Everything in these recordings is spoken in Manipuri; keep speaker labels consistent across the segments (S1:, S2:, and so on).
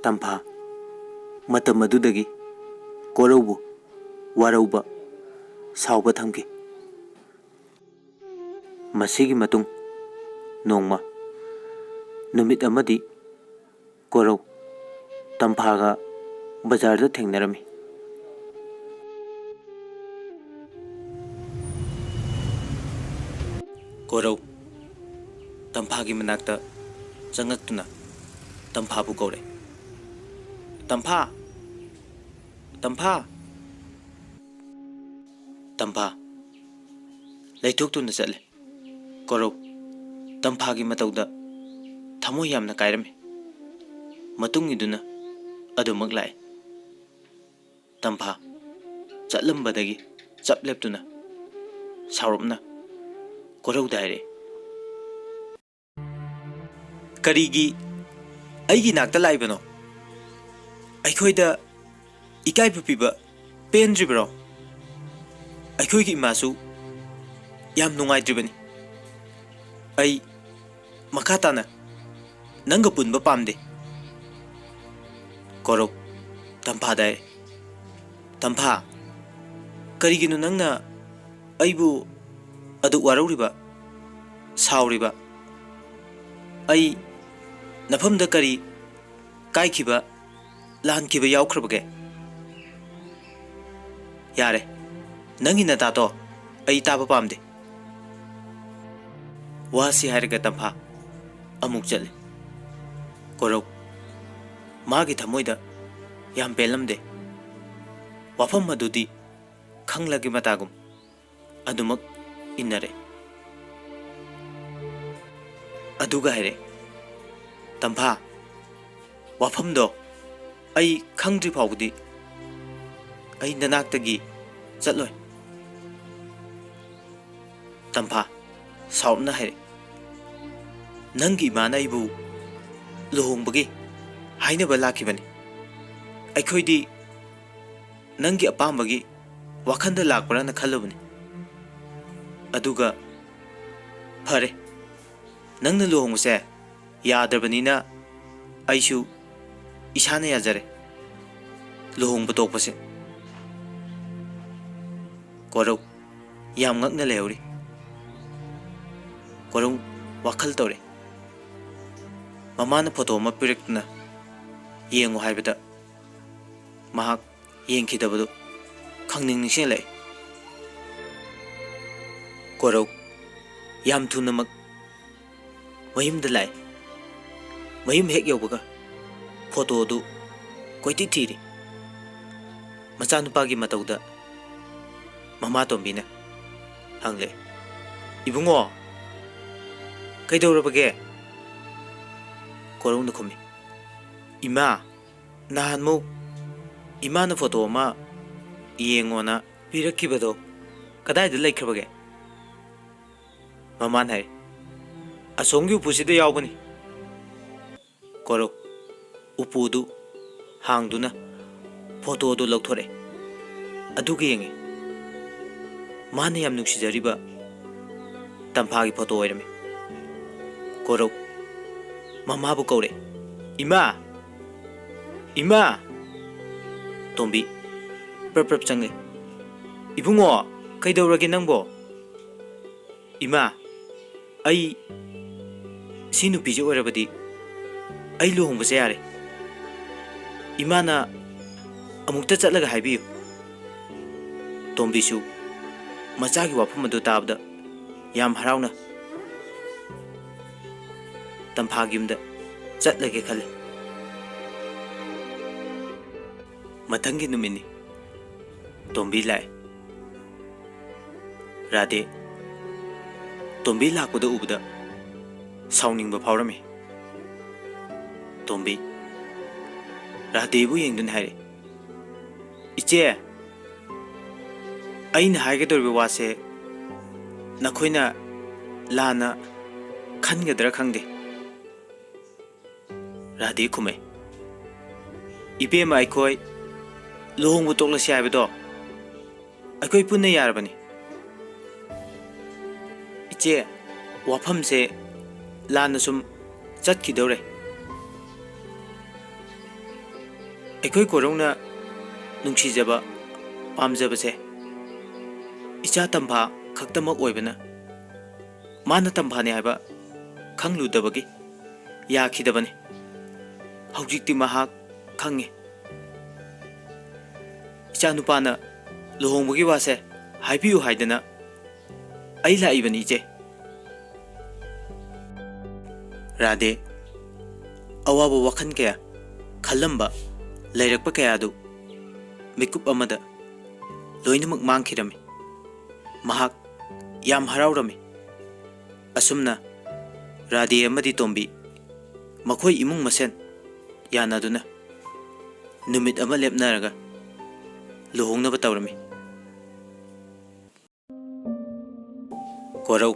S1: तंफा मतम अदुदगी कोरौबु वारौबा साउबा थमकी मसीगी मतुंग नोंगमा नुमित अमदी कोरौ तंफागा बाजार थेंगनरमी कोरौ तंफागी मनाक्ता चंगक्तुना तंफाबु कौरे तंफा तंफा तंफा लैथोक्तुना चले कोरौ तंफागी मतौदा थमो यामना कायरमे मतुंगिदुना अदुमक लाए तंफा चलंबदगी चपलेप्तुना साउरपना कोरौ दायरे करीगी अईगी नाक्ता लाइबनो अखोइदा इकाइबु पिबा पेंद्रिब्रो अखोइगी इमासु याम नुंगाइद्रिबनी अई मखाताना नंग पुनबा पामदे कोरौ तंफा दाय तंफा करीगिनु नंगना अईबु अदु वारौरिबा साउरिबा अई नफमदा करी काइखिबा लानखिबा याउख्रबगे यारे नंगी नतातो अई ताबा पामदे वासी हारगा तंफा अमुक चले कोरौ मागी थमोइदा याम पेलमदे वाफम मदुदी खंगलगी मतागुम अदुमक इन्नरे अदुगा हायरे तंफा वाफमदो अई खंगद्रि फाउबदी अई ननाक्तगी चलोय तंफा साउरना हायरे नंगी इमाना इबु लुहोंबगी हाइनबा लाखिबनी अखोइदी नंगी अपामबगी वाखंदा लाकपराना खल्लबनी अदुगा फरे नंगना लुहोंबसे यादरबनीना अइसु इसाना याजरे लुहोंब तोकपसे कोरौ याम ngakna लेहौरी कोरौ वाखल तौरे ममाना फोटो अमा पिरक्तुना येंगो हाइबदा महाक येंखिदबदु खंगनिंग निसे ले कोरौ याम थुनमक मयुमदा लाय मयुम हेक यौबगा फोटो दु कोइति थीरी मचानुपागी मतौदा ममा तोंबीना हंगले इबुंगो कैदौरबगे कोरौ नखुमी इमा नाहनमु इमाना फोटो अमा येंगोना पिरक्किबदो कदाइदा लैख्रबगे ममान हाय असोंगी उपुसिदा यावबनी कोरौ उपुदु हांगदुना फोटोदु लौथोरे अदुगा येंगे माना याम नुंसिजरिबा तंफागी फोटो ओइरमे कोरौ ममाबु कौरे इमा इमा तोंबी प्रप चंगे इबुंगो कैदौरगे नंगबो इमा अई सी नुपीजे ओइरबदी अई लुहोंबसे यारे इमाना अमुक्ता चलगा हाइबियु तोंबीसु मचागी वाफम अदु ताबदा याम हराउना तंफागी युमदा चलगे खले मथंगी नुमिनी तोंबी लाए राधे तोंबी लाकपदा उबदा साउनिंगबा फावरमे तोंबी राधेबु येंगदुन हायरे इचे अइना हायगदोरबे वासे नखोइना लाना खनगदरा खंगदे राधे खुमे इबेमा अखोय लुहोंगबु तोकलसे हायबदो अखोय पुन्ना यारबनी इचे वाफम से लाना सुम चटखिदौरे ꯑꯩꯈꯣꯏ ꯀꯣꯔꯧꯅ ꯅꯨꯡꯁꯤꯖꯕ ꯄꯥꯝꯖꯕꯁꯦ ꯏꯆꯥ ꯇꯝꯐꯥ ꯈꯛꯇꯃꯛ ꯑꯣꯏꯕꯅ ꯃꯥꯅ ꯇꯝꯐꯥꯅꯤ ꯍꯥꯏꯕ ꯈꯪꯂꯨꯗꯕꯒꯤ ꯌꯥꯈꯤꯗꯕꯅꯤ꯫ ꯍꯧꯖꯤꯛꯇꯤ ꯃꯍꯥꯛ ꯈꯪꯉꯤ꯫ ꯏꯆꯥ ꯅꯨꯄꯥꯅ ꯂꯨꯍꯣꯡꯕꯒꯤ ꯋꯥꯁꯦ ꯍꯥꯏꯕꯤꯌꯨ ꯍꯥꯏꯗꯅ ꯑꯩ ꯂꯥꯛꯏꯕꯅꯤ ꯏꯆꯦ꯫ ꯔꯥꯙꯦ ꯑꯋꯥꯕ ꯋꯥꯈꯜ ꯀꯌꯥ ꯈꯜꯂꯝꯕ ꯂꯩꯔꯛꯄ ꯀꯌꯥꯗꯨ ꯃꯤꯀꯨꯞ ꯑꯃꯗ ꯂꯣꯏꯅꯃꯛ ꯃꯥꯡꯈꯤꯔꯝꯃꯤ꯫ ꯃꯍꯥꯛ ꯌꯥꯝ ꯍꯔꯥꯎꯔꯝꯃꯤ꯫ ꯑꯁꯨꯝꯅ ꯔꯥꯙꯦ ꯑꯃꯗꯤ ꯇꯣꯝꯕꯤ ꯃꯈꯣꯏ ꯏꯃꯨꯡ ꯃꯁꯦꯟ ꯌꯥꯅꯗꯨꯅ ꯅꯨꯃꯤꯠ ꯑꯃ ꯂꯦꯞꯅꯔꯒ ꯂꯨꯍꯣꯡꯅꯕ ꯇꯧꯔꯝꯃꯤ꯫ ꯀꯣꯔꯧ,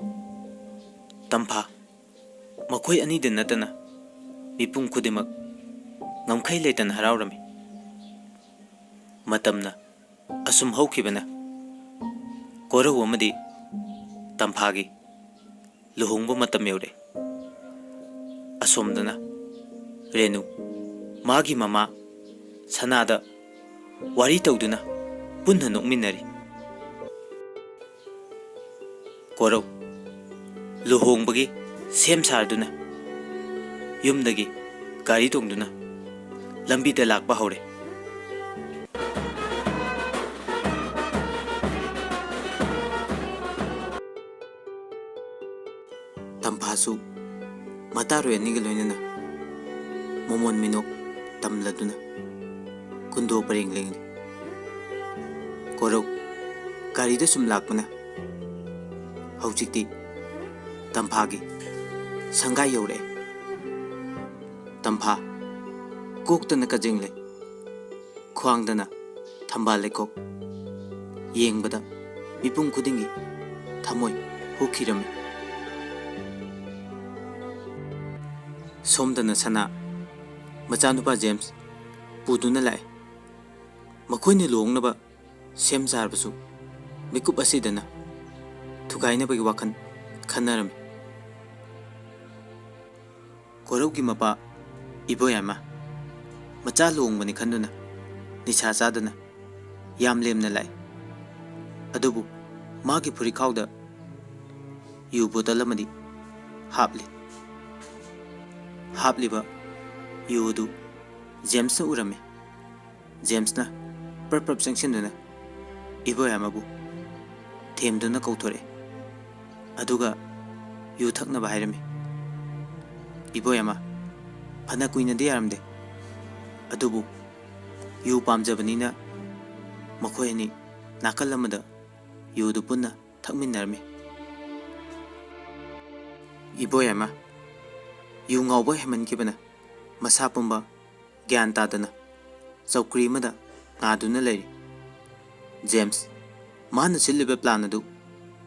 S1: ꯇꯝꯐꯥ ꯃꯈꯣꯏ ꯑꯅꯤꯗ ꯅꯠꯇꯅ ꯃꯤꯄꯨꯝ ꯈꯨꯗꯤꯡꯃꯛ ꯉꯝꯈꯩ ꯂꯩꯇꯅ ꯍꯔꯥꯎꯔꯝꯃꯤ꯫ ꯃꯇꯝꯅ ꯑꯁꯨꯝ ꯍꯧꯈꯤꯕꯅ ꯀꯣꯔꯧ ꯑꯃꯗꯤ ꯇꯝꯐꯥꯒꯤ ꯂꯨꯍꯣꯡꯕ ꯃꯇꯝ ꯌꯧꯔꯦ꯫ ꯑꯁꯣꯝꯗꯅ ꯔꯦꯅꯨ मागी ममा सनादा वारी तौदुना पुन्हा नोकमिन्नरी। कोरौ लुहोंबगी सेम सारदुना युमदगी गाड़ी तोंदुना लंबीदा लाकपा हौरे। तंफासु मतारोय अनिगा लोइनना मोमोन मिनोक तमलदुना कुंदो परेंग लेंगली। कोरौ गाड़ीदा सुम लाकपना हौजिक्ति तंफागी संगाई यौरे। तंफा कोकतना कजिंगले ख्वांगदना थंबाल लेकोक येंगबदा मिपुम खुदिंगी थमोय हुखिरमी। सोमदना सना मचानुपा जेम्स पुदुना लाए। मखोइने लुहोंगनबा सेम सारबसु मिकुप असिदना थुगाइनबगी वाखन खन्नरमी। कोरौगी मपा इबोयामा मचा लुहोंगबनी खन्नुना निशा चादना याम लेमना लाए। अदुबु मागी फुरिखाउदा यु बोतल अमदी हापली। हापलिबा युदु जेम्स उरमे। जेम्सना प्रप्रप चंगसिनदुना इबोयामाबु थेमदुना कौथोरे अदुगा यु थक्नबा हाइरमे। इबोयामा फना कुइनदे यारमदे अदुबु यु पामजबनिना मखोयनी नाकल अमदा युदु पुन्ना थक्मिन्नरमे। इबोयामा यु ngawba hemankhibana masa pumba gyan tadana chौकरी मदा ngaduna leiri। James माना सिलिबे प्लान अदु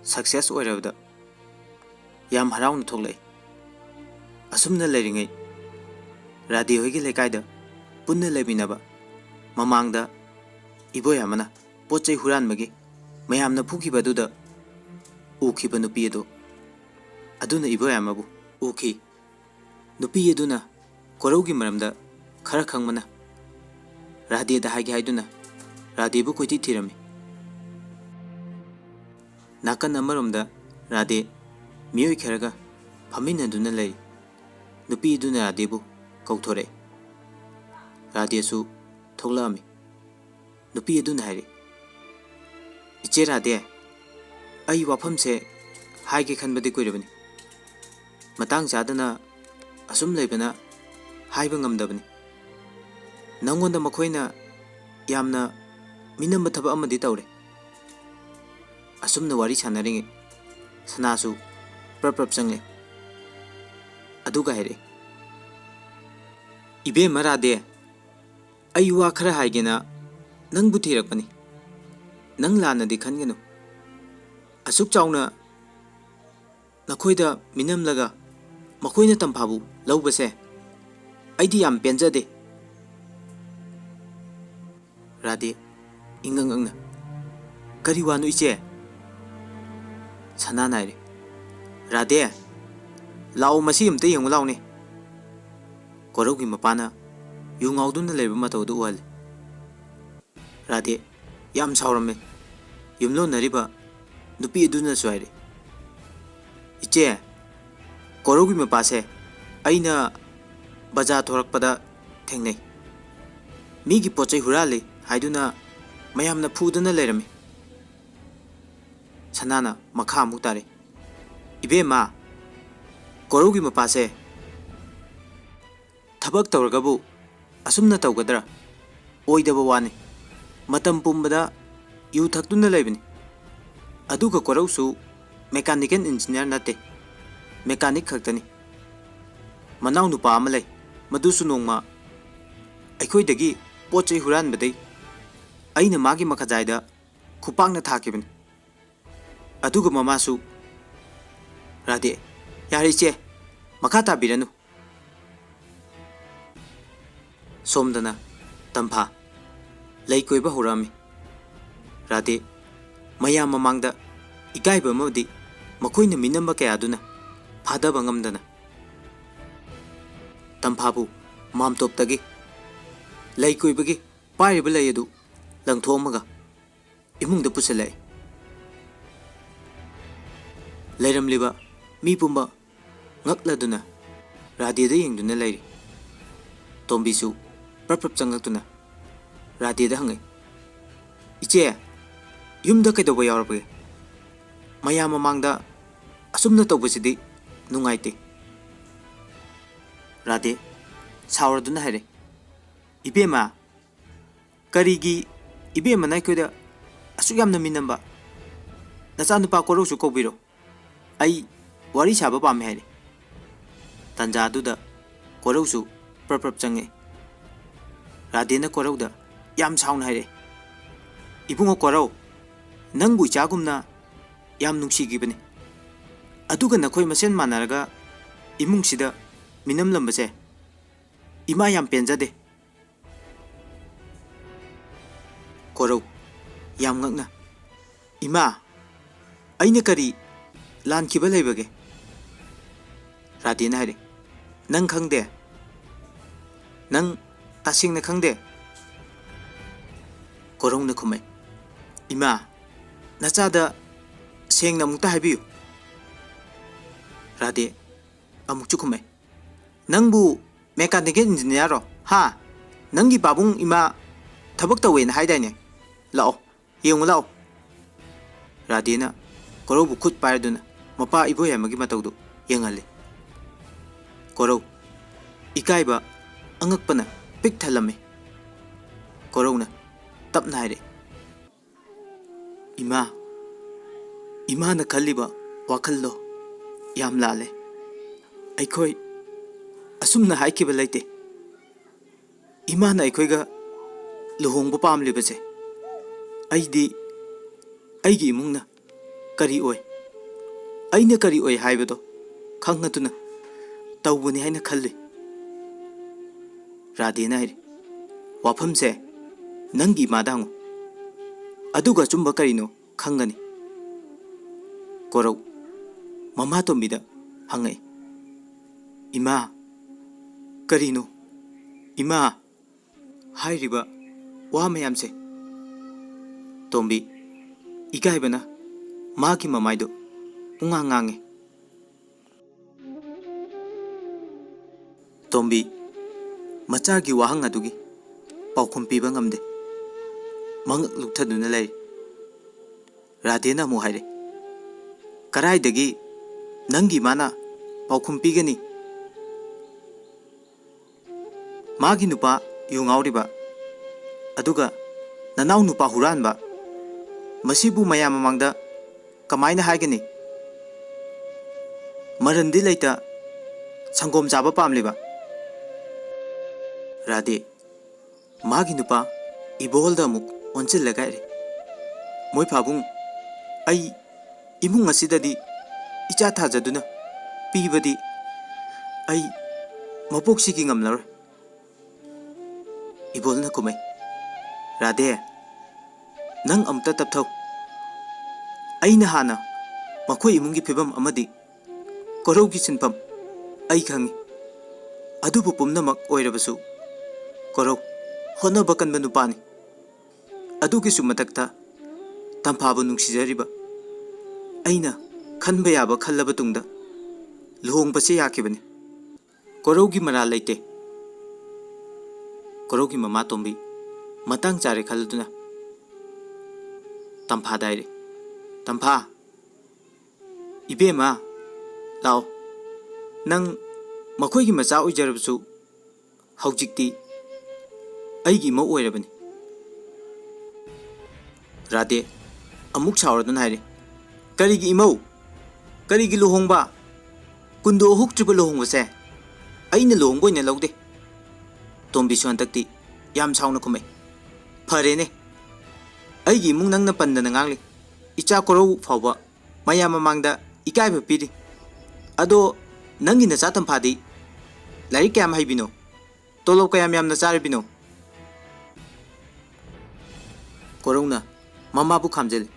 S1: सक्सेस ओइरबदा याम हराउन थोक्लै। असुमना लेरिङै राधे होइगी लेकाइदा पुन्ना लेबिनबा ममांगदा इबोयामना पोचै हुरानबगी मयामना फुखिबदुदा उखिबा नुपी अदु अदुना इबोयामबु उखि। नुपी अदुना कोरौगी मरमदा खरा खंगमना राधेदा हाइगे हाइदुना राधेबु कोइति थिरमी। नाकन अमरोमदा राधे मियोय खरगा फमिनदुना लै। नुपी अदुना राधेबु कौथोरे। राधेसु थोक्लामी। नुपी अदुना हाइरे, इचे राधे अई वाफमसे हाइगे खनबदि कोइरबनी। मतांग चादना असुम लेबना हाइबा ngamdabani। नंगोंदा मखोइना यामना मिनम थबा अमदि तौरे। असुमना वारी सानरिङे सनासु प्रप्रप चंगले अदुगा हाइरे, इबे मरादे अई वा खरा हाइगेना नंगबु थिरकपनी। नंग लानदि खनगनु असुक चाउना नखोइदा मिनम लगा मखोइना तंफाबु लौबसे अइदि याम पेंजदे। राधे इंगंग अंगना करी वानु इचे सना नाइरे। राधे लाओ मसी अमते यंगु लाओने। कोरौगी मपाना यु ngawदुना लेबा मतौदु उहल। ꯔꯥꯙꯦ ꯌꯥꯝ ꯁꯥꯎꯔꯝꯃꯦ ꯌꯨꯝꯂꯣꯟꯅꯔꯤꯕ ꯅꯨꯄꯤ ꯑꯗꯨꯅꯁꯨ ꯍꯥꯏꯔꯦ ꯏꯆꯦ ꯀꯣꯔꯧꯒꯤ ꯃꯄꯥꯁꯦ ꯑꯩꯅ ꯕꯖꯥꯔ ꯊꯣꯔꯛꯄꯗ ꯊꯦꯡꯅꯩ ꯃꯤꯒꯤ ꯄꯣꯠꯆꯩ ꯍꯨꯔꯥꯜꯂꯤ ꯍꯥꯏꯗꯨꯅ ꯃꯌꯥꯝꯅ ꯐꯨꯗꯅ ꯂꯩꯔꯝꯃꯤ ꯁꯅꯥꯅ ꯃꯈꯥ ꯑꯃꯨꯛ ꯇꯥꯔꯦ ꯏꯕꯦꯝꯃ ꯀꯣꯔꯧꯒꯤ ꯃꯄꯥꯁꯦ ꯊꯕꯛ ꯇꯧꯔꯒꯕꯨ ꯑꯁꯨꯝꯅ ꯇꯧꯒꯗ꯭ꯔꯥ ꯑꯣꯏꯗꯕ ꯋꯥꯅꯤ ꯃꯇꯝ ꯄꯨꯝꯕꯗ ꯌꯨ ꯊꯛꯇꯨꯅ ꯂꯩꯕꯅꯤ ꯑꯗꯨꯒ ꯀꯣꯔꯧꯁꯨ ꯃꯦꯀꯥꯅꯤꯀꯦꯜ ꯏꯟꯖꯤꯅꯤꯌꯔ ꯅꯠꯇꯦ ꯃꯦꯀꯥꯅꯤꯛ ꯈꯛꯇꯅꯤ ꯃꯅꯥꯎ ꯅꯨꯄꯥ ꯑꯃ ꯂꯩ ꯃꯗꯨꯁꯨ ꯅꯣꯡꯃ ꯑꯩꯈꯣꯏꯗꯒꯤ ꯄꯣꯠ ꯆꯩ ꯍꯨꯔꯥꯟꯕꯗꯩ ꯑꯩꯅ ꯃꯥꯒꯤ ꯃꯈꯖꯥꯏꯗ ꯈꯨꯄꯥꯛꯅ ꯊꯥꯈꯤꯕꯅꯤ ꯑꯗꯨꯒ ꯃꯃꯥꯁꯨ ꯔꯥꯙꯦ ꯌꯥꯔꯦ ꯏꯆꯦ ꯃꯈꯥ ꯇꯥꯕꯤꯔꯅꯨ ꯁꯣꯝꯗꯅ ꯇꯝꯐꯥ ꯂꯩ ꯀꯣꯏꯕ ꯍꯧꯔꯛꯑꯝꯃꯤ ꯔꯥꯙꯦ ꯃꯌꯥꯝ ꯃꯃꯥꯡꯗ ꯏꯀꯥꯏꯕ ꯑꯃꯗꯤ ꯃꯈꯣꯏꯅ ꯃꯤꯅꯝꯕ ꯀꯌꯥꯗꯨꯅ ꯐꯥꯗꯕ ꯉꯝꯗꯅ ꯇꯝꯐꯥꯕꯨ ꯃꯥꯝꯇꯣꯞꯇꯒꯤ ꯂꯩ ꯀꯣꯏꯕꯒꯤ ꯄꯥꯏꯔꯤꯕ ꯂꯩ ꯑꯗꯨ ꯂꯪꯊꯣꯛꯑꯝꯃꯒ ꯏꯃꯨꯡꯗ ꯄꯨꯁꯤꯜꯂꯛꯏ ꯂꯩꯔꯝꯂꯤꯕ ꯃꯤ ꯄꯨꯝꯕ ꯉꯛꯂꯗꯨꯅ ꯔꯥꯙꯦꯗ ꯌꯦꯡꯗꯨꯅ ꯂꯩꯔꯤ ꯇꯣꯝꯕꯤꯁꯨ ꯄ꯭ꯔꯞ ꯄ꯭ꯔꯞ ꯆꯪꯉꯛꯇꯨꯅ ꯔꯥꯙꯦꯗ ꯍꯪꯉꯤ ꯏꯆꯦ ꯌꯨꯝꯗ ꯀꯩꯗꯧꯕ ꯌꯥꯎꯔꯕꯒꯦ ꯃꯌꯥꯝ ꯃꯃꯥꯡꯗ ꯑꯁꯨꯝꯅ ꯇꯧꯕꯁꯤꯗꯤ ꯅꯨꯡꯉꯥꯏꯇꯦ ꯔꯥꯙꯦ ꯁꯥꯎꯔꯗꯨꯅ ꯍꯥꯏꯔꯦ ꯏꯕꯦꯝꯃ ꯀꯔꯤꯒꯤ ꯏꯕꯦꯝꯃꯅ ꯑꯩꯈꯣꯏꯗ ꯑꯁꯨꯛ ꯌꯥꯝꯅ ꯃꯤꯅꯝꯕ ꯅꯆꯥꯅꯨꯄꯥ ꯀꯣꯔꯧꯁꯨ ꯀꯧꯕꯤꯔꯣ ꯑꯩ ꯋꯥꯔꯤ ꯁꯥꯕ ꯄꯥꯝꯃꯦ ꯍꯥꯏꯔꯦ ꯇꯟꯖꯥ ꯑꯗꯨꯗ ꯀꯣꯔꯧꯁꯨ ꯄ꯭ꯔꯞ ꯄ꯭ꯔꯞ ꯆꯪꯉꯛꯏ ꯔꯥꯙꯦꯅ ꯀꯣꯔꯧꯗ ꯌꯥꯝ ꯁꯥꯎꯅ ꯍꯥꯏꯔꯦ ꯏꯕꯨꯡꯉꯣ ꯀꯣꯔꯧ ꯅꯪꯕꯨ ꯏꯆꯥꯒꯨꯝꯅ ꯌꯥꯝ ꯅꯨꯡꯁꯤꯈꯤꯕꯅꯤ ꯑꯗꯨꯒ ꯅꯈꯣꯏ ꯃꯁꯦꯟ ꯃꯥꯟꯅꯔꯒ ꯏꯃꯨꯡꯁꯤꯗ ꯃꯤꯅꯝꯂꯝꯕꯁꯦ ꯏꯃꯥ ꯌꯥꯝ ꯄꯦꯟꯖꯗꯦ ꯀꯣꯔꯧ ꯌꯥꯝ ꯉꯛꯅ ꯏꯃꯥ ꯑꯩꯅ ꯀꯔꯤ ꯂꯥꯟꯈꯤꯕ ꯂꯩꯕꯒꯦ ꯔꯥꯙꯦꯅ ꯍꯥꯏꯔꯦ ꯅꯪ ꯈꯪꯗꯦ ꯅꯪ ꯇꯁꯦꯡꯅ ꯈꯪꯗꯦ ꯀꯣꯔꯧꯅ ꯈꯨꯝꯃꯩ ꯏꯃꯥ ꯅꯆꯥꯗ ꯁꯦꯡꯅ ꯑꯃꯨꯛꯇ ꯍꯥꯏꯕꯤꯌꯨ ꯔꯥꯙꯦ ꯑꯃꯨꯛꯁꯨ ꯈꯨꯝꯃꯩ ꯅꯪꯕꯨ ꯃꯦꯀꯥꯅꯤꯀꯦꯜ ꯏꯟꯖꯤꯅꯤꯌꯔꯔꯣ ꯍꯥ ꯅꯪꯒꯤ ꯄꯥꯕꯨꯡ ꯏꯃꯥ ꯊꯕꯛ ꯇꯧꯋꯦꯅ ꯍꯥꯏꯗꯥꯏꯅꯦ ꯂꯥꯛꯑꯣ ꯌꯦꯡꯉꯨ ꯂꯥꯛꯑꯣ ꯔꯥꯙꯦꯅ ꯀꯣꯔꯧꯕꯨ ꯈꯨꯠ ꯄꯥꯏꯔꯗꯨꯅ ꯃꯄꯥ ꯏꯕꯣꯏ ꯑꯃꯒꯤ ꯃꯇꯧꯗꯨ ꯌꯦꯡꯍꯜꯂꯤ ꯀꯣꯔꯧ ꯏꯀꯥꯏꯕ ꯑꯉꯛꯄꯅ ꯄꯤꯛ ꯊꯜꯂꯝꯃꯤ ꯀꯣꯔꯧꯅ ꯇꯞꯅ ꯍꯥꯏꯔꯦ ꯏꯃꯥ ꯏꯃꯥꯅ ꯈꯜꯂꯤꯕ ꯋꯥꯈꯜꯗꯣ ꯌꯥꯝ ꯂꯥꯜꯂꯦ ꯑꯩꯈꯣꯏ ꯑꯁꯨꯝꯅ ꯍꯥꯏꯈꯤꯕ ꯂꯩꯇꯦ ꯏꯃꯥꯅ ꯑꯩꯈꯣꯏꯒ ꯂꯨꯍꯣꯡꯕ ꯄꯥꯝꯂꯤꯕꯁꯦ ꯑꯩꯗꯤ ꯑꯩꯒꯤ ꯏꯃꯨꯡꯅ ꯀꯔꯤ ꯑꯣꯏ ꯑꯩꯅ ꯀꯔꯤ ꯑꯣꯏ ꯍꯥꯏꯕꯗꯣ ꯈꯪꯉꯗꯨꯅ ꯇꯧꯕꯅꯤ ꯍꯥꯏꯅ ꯈꯜꯂꯤ ꯔꯥꯙꯦꯅ ꯍꯥꯏꯔꯤ ꯋꯥꯐꯝꯁꯦ ꯅꯪꯒꯤ ꯏꯃꯥꯗ ꯍꯪꯉꯨ ꯑꯗꯨꯒ ꯑꯆꯨꯝꯕ ꯀꯔꯤꯅꯣ ꯈꯪꯒꯅꯤ ꯀꯣꯔꯧ ꯃꯃꯥ ꯇꯣꯝꯕꯤꯗ ꯍꯪꯉꯛꯏ ꯏꯃꯥ ꯀꯔꯤꯅꯣ ꯏꯃꯥ ꯍꯥꯏꯔꯤꯕ ꯋꯥ ꯃꯌꯥꯝꯁꯦ ꯇꯣꯝꯕꯤ ꯏꯀꯥꯏꯕꯅ ꯃꯥꯒꯤ ꯃꯃꯥꯏꯗꯨ ꯄꯨꯡꯉꯥꯡ ꯉꯥꯡꯉꯤ ꯇꯣꯝꯕꯤ ꯃꯆꯥꯒꯤ ꯋꯥꯍꯪ ꯑꯗꯨꯒꯤ ꯄꯥꯎꯈꯨꯝ ꯄꯤꯕ ꯉꯝꯗꯦ ꯃꯉꯛ ꯂꯨꯛꯊꯗꯨꯅ ꯂꯩꯔꯤ ꯔꯥꯙꯦꯅ ꯑꯃꯨꯛ ꯍꯥꯏꯔꯦ ꯀꯔꯥꯏꯗꯒꯤ ꯅꯪꯒꯤ ꯏꯃꯥꯅ ꯄꯥꯎꯈꯨꯝ ꯄꯤꯒꯅꯤ ꯃꯥꯒꯤ ꯅꯨꯄꯥ ꯌꯨ ꯉꯥꯎꯔꯤꯕ ꯑꯗꯨꯒ ꯅꯅꯥꯎ ꯅꯨꯄꯥ ꯍꯨꯔꯥꯟꯕ ꯃꯁꯤꯕꯨ ꯃꯌꯥꯝ ꯃꯃꯥꯡꯗ ꯀꯃꯥꯏꯅ ꯍꯥꯏꯒꯅꯤ ꯃꯔꯟꯗꯤ ꯂꯩꯇ ꯁꯪꯒꯣꯝ ꯆꯥꯕ ꯄꯥꯝꯂꯤꯕ ꯔꯥꯙꯦ ꯃꯥꯒꯤ ꯅꯨꯄꯥ ꯏꯕꯣꯍꯜꯗ ꯑꯃꯨꯛ ꯑꯣꯟꯁꯤꯜꯂꯒ ꯍꯥꯏꯔꯦ ꯃꯣꯏ ꯄꯥꯕꯨꯡ ꯑꯩ ꯏꯃꯨꯡ ꯑꯁꯤꯗꯗꯤ ꯏꯆꯥ ꯊꯥꯖꯗꯨꯅ ꯄꯤꯕꯗꯤ ꯑꯩ ꯃꯄꯣꯛꯁꯤꯒꯤ ꯉꯝꯂꯔꯣꯏ ꯏꯕꯣꯜꯅ ꯈꯨꯝꯃꯩ ꯔꯥꯙꯦ ꯅꯪ ꯑꯃꯨꯛꯇ ꯇꯞꯊꯧ ꯑꯩꯅ ꯍꯥꯟꯅ ꯃꯈꯣꯏ ꯏꯃꯨꯡꯒꯤ ꯐꯤꯕꯝ ꯑꯃꯗꯤ ꯀꯣꯔꯧꯒꯤ ꯁꯤꯟꯐꯝ ꯑꯩ ꯈꯪꯉꯤ ꯑꯗꯨꯕꯨ ꯄꯨꯝꯅꯃꯛ ꯑꯣꯏꯔꯕꯁꯨ ꯀꯣꯔꯧ ꯍꯣꯠꯅꯕ ꯀꯟꯕ ꯅꯨꯄꯥꯅꯤ ꯑꯗꯨꯒꯤꯁꯨ ꯃꯊꯛꯇ ꯇꯝꯐꯥꯕꯨ ꯅꯨꯡꯁꯤꯖꯔꯤꯕ ꯑꯩꯅ ꯈꯟꯕ ꯌꯥꯕ ꯈꯜꯂꯕ ꯇꯨꯡꯗ ꯂꯨꯍꯣꯡꯕꯁꯦ ꯌꯥꯈꯤꯕꯅꯤ꯫ ꯀꯣꯔꯧꯒꯤ ꯃꯔꯥꯜ ꯂꯩꯇꯦ꯫ ꯀꯣꯔꯧꯒꯤ ꯃꯃꯥ ꯇꯣꯝꯕꯤ ꯃꯇꯥꯡ ꯆꯥꯔꯦ ꯈꯜꯂꯗꯨꯅ ꯇꯝꯐꯥꯗ ꯍꯥꯏꯔꯦ, ꯇꯝꯐꯥ, ꯏꯕꯦꯝꯃ ꯂꯥꯛꯑꯣ, ꯅꯪ ꯃꯈꯣꯏꯒꯤ ꯃꯆꯥ ꯑꯣꯏꯖꯔꯕꯁꯨ ꯍꯧꯖꯤꯛꯇꯤ ꯑꯩꯒꯤ ꯏꯃꯧ ꯑꯣꯏꯔꯕꯅꯤ꯫ ꯔꯥꯙꯦ ꯑꯃꯨꯛ ꯁꯥꯎꯔꯗꯨꯅ ꯍꯥꯏꯔꯦ, ꯀꯔꯤꯒꯤ ꯏꯃꯧ? ꯀꯔꯤꯒꯤ ꯂꯨꯍꯣꯡꯕ? ꯀꯨꯟꯗꯣ ꯍꯨꯛꯇ꯭ꯔꯤꯕ ꯂꯨꯍꯣꯡꯕꯁꯦ ꯑꯩꯅ ꯂꯨꯍꯣꯡꯕ ꯑꯣꯏꯅ ꯂꯧꯗꯦ꯫ ꯇꯣꯝꯕꯤꯁꯨ ꯍꯟꯗꯛꯇꯤ ꯌꯥꯝ ꯁꯥꯎꯅ ꯈꯨꯝꯃꯦ, ꯐꯔꯦꯅꯦ, ꯑꯩꯒꯤ ꯏꯃꯨꯡ ꯅꯪꯅ ꯄꯟꯗꯅ ꯉꯥꯡꯂꯤ, ꯏꯆꯥ ꯀꯣꯔꯧ ꯐꯥꯎꯕ ꯃꯌꯥꯝ ꯃꯃꯥꯡꯗ ꯏꯀꯥꯏꯕ ꯄꯤꯔꯤ꯫ ꯑꯗꯣ ꯅꯪꯒꯤ ꯅꯆꯥ ꯇꯝꯐꯥꯗꯤ ꯂꯥꯏꯔꯤꯛ ꯀꯌꯥꯝ ꯍꯩꯕꯤꯅꯣ? ꯇꯣꯂꯣꯞ ꯀꯌꯥꯝ ꯌꯥꯝꯅ ꯆꯥꯔꯤꯕꯤꯅꯣ? ꯀꯣꯔꯧꯅ ꯃꯃꯥꯕꯨ ꯈꯥꯝꯖꯤꯜꯂꯤ,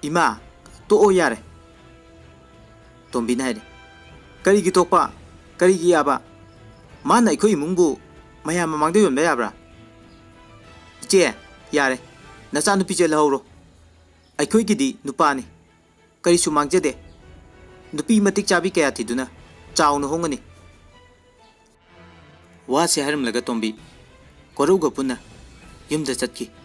S1: ꯏꯃꯥ ꯇꯣꯛꯑꯣ ꯌꯥꯔꯦ꯫ ꯇꯣꯝꯕꯤꯅ ꯍꯥꯏꯔꯦ, ꯀꯔꯤꯒꯤ ꯇꯣꯛꯄ? ꯀꯔꯤꯒꯤ ꯌꯥꯕ? ꯃꯥꯅ ꯑꯩꯈꯣꯏ ꯏꯃꯨꯡꯕꯨ ꯃꯌꯥꯝ ꯃꯃꯥꯡꯗ ꯌꯣꯟꯕ ꯌꯥꯕ꯭ꯔꯥ? ꯏꯆꯦ ꯌꯥꯔꯦ, ꯅꯆꯥꯅꯨꯄꯤꯁꯦ ꯂꯧꯍꯧꯔꯣ, ꯑꯩꯈꯣꯏꯒꯤꯗꯤ ꯅꯨꯄꯥꯅꯤ, ꯀꯔꯤꯁꯨ ꯃꯥꯡꯖꯗꯦ, ꯅꯨꯄꯤ ꯃꯇꯤꯛ ꯆꯥꯕꯤ ꯀꯌꯥ ꯊꯤꯗꯨꯅ ꯆꯥꯎꯅ ꯍꯣꯡꯒꯅꯤ꯫ ꯋꯥꯁꯦ ꯍꯥꯏꯔꯝꯂꯒ ꯇꯣꯝꯕꯤ ꯀꯣꯔꯧꯒ ꯄꯨꯟꯅ ꯌꯨꯝꯗ ꯆꯠꯈꯤ꯫